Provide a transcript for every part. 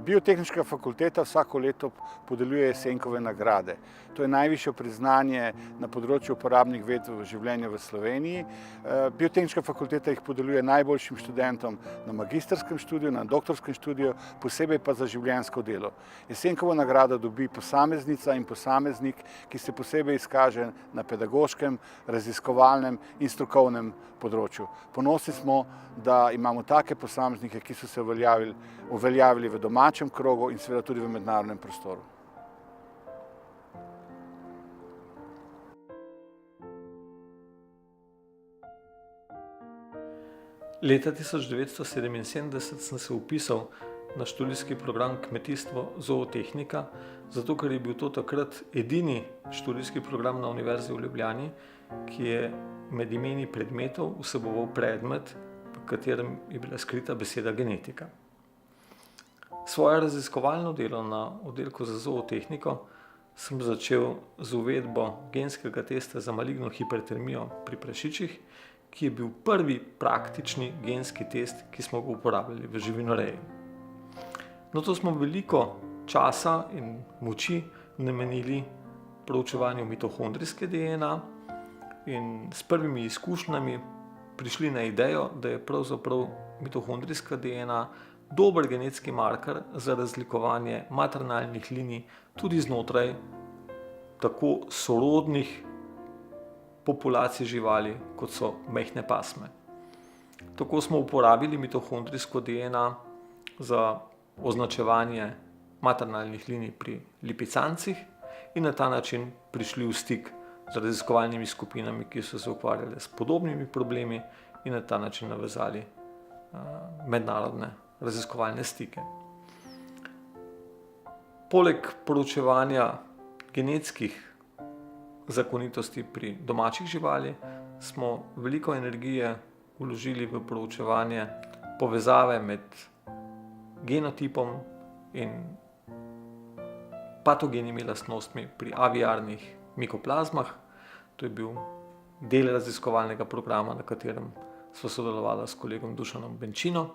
Biotehniška fakulteta vsako leto podeljuje Jesenkove nagrade. To je najvišje priznanje na področju uporabnih ved v življenju v Sloveniji. Biotehniška fakulteta jih podeljuje najboljšim študentom na magistrskem študiju, na doktorskem študiju, posebej pa za življenjsko delo. Jesenkovo nagrado dobi posameznica in posameznik, ki se posebej izkaže na pedagoškem, raziskovalnem in strokovnem področju. Ponosni smo, da imamo take posameznike, ki so se uveljavili v domačem krogu in seveda tudi v mednarodnem prostoru. Leta 1977 sem se vpisal na študijski program Kmetijstvo zootehnika, zato ker je bil to takrat edini študijski program na Univerzi v Ljubljani, ki je med imeni predmetov vseboval predmet, v katerem je bila skrita beseda genetika. Svoje raziskovalno delo na oddelku za zootehniko sem začel z uvedbo genskega testa za maligno hipertermijo pri prašičih, ki je bil prvi praktični genski test, ki smo ga uporabljali v živinoreji. Nato smo veliko časa in moči namenili proučevanju mitohondrijske DNA in s prvimi izkušnjami prišli na idejo, da je pravzaprav mitohondrijska DNA dober genetski marker za razlikovanje maternalnih linij tudi znotraj tako sorodnih populacij živali, kot so majhne pasme. Tako smo uporabili mitohondrijsko DNA za označevanje maternalnih linij pri lipicancih in na ta način prišli v stik z raziskovalnimi skupinami, ki so se ukvarjali s podobnimi problemi in na ta način navezali mednarodne raziskovalne stike. Poleg proučevanja genetskih zakonitosti pri domačih živali smo veliko energije vložili v proučevanje povezave med genotipom in patogenimi lastnostmi pri aviarnih mikoplazmah. To je bil del raziskovalnega programa, na katerem sva sodelovala s kolegom Dušanom Benčino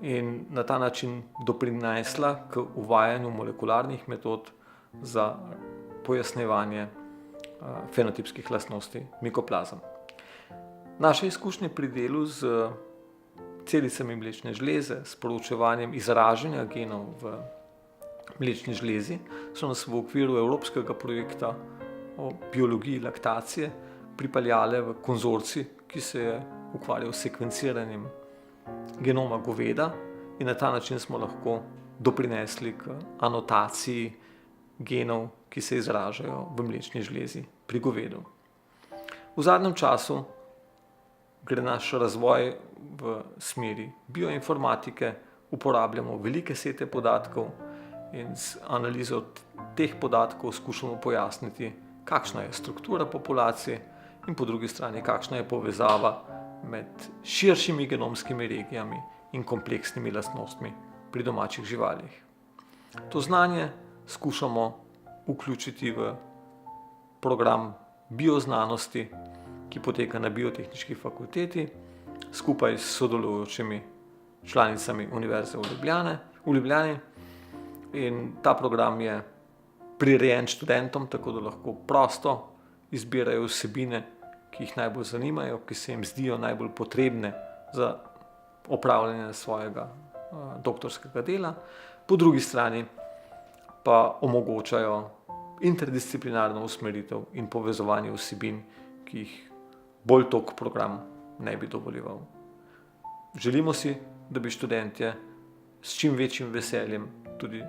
in na ta način doprinesla k uvajanju molekularnih metod za pojasnjevanje fenotipskih lastnosti mikoplazem. Naše izkušnje pri delu z celicami mlečne žleze, s proučevanjem izražanja genov v mlečni žlezi, so nas v okviru evropskega projekta o biologiji laktacije pripeljale v konzorcij, ki se je ukvarjal s sekvenciranjem genoma goveda in na ta način smo lahko doprinesli k anotaciji genov, ki se izražajo v mlečni žlezi pri govedu. V zadnjem času gre naš razvoj v smeri bioinformatike, uporabljamo velike sete podatkov in z analizo teh podatkov skušamo pojasniti, kakšna je struktura populacije in po drugi strani, kakšna je povezava med širšimi genomskimi regijami in kompleksnimi lastnostmi pri domačih živalih. To znanje skušamo vključiti v program bioznanosti, ki poteka na Biotehniški fakulteti, skupaj s sodelujočimi članicami Univerze v Ljubljani. In ta program je prirejen študentom, tako da lahko prosto izbirajo vsebine, ki jih najbolj zanimajo, ki se jim zdijo najbolj potrebne za opravljanje svojega doktorskega dela. Po drugi strani pa omogočajo interdisciplinarno usmeritev in povezovanje vsebin, ki jih bolj tog program ne bi dovoljeval. Želimo si, da bi študentje s čim večjim veseljem tudi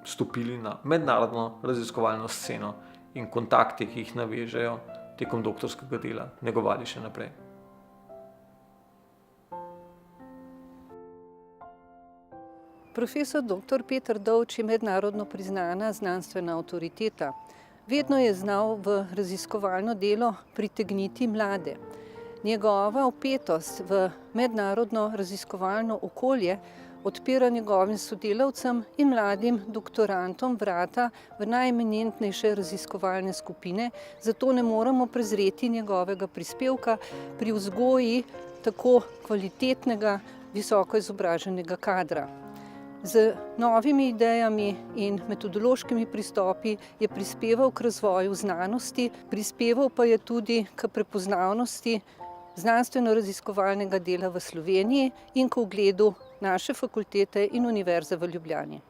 stopili na mednarodno raziskovalno sceno in kontakte, ki jih navežejo tekom doktorskega dela, negovali še naprej. Profesor dr. Peter Dovč je mednarodno priznana znanstvena avtoriteta. Vedno je znal v raziskovalno delo pritegniti mlade. Njegova vpetost v mednarodno raziskovalno okolje odpira njegovim sodelavcem in mladim doktorantom vrata v najeminentnejše raziskovalne skupine, zato ne moremo prezreti njegovega prispevka pri vzgoji tako kvalitetnega, visoko izobraženega kadra. Z novimi idejami in metodološkimi pristopi je prispeval k razvoju znanosti, prispeval pa je tudi k prepoznavnosti znanstveno-raziskovalnega dela v Sloveniji in k ugledu naše fakultete in Univerze v Ljubljani.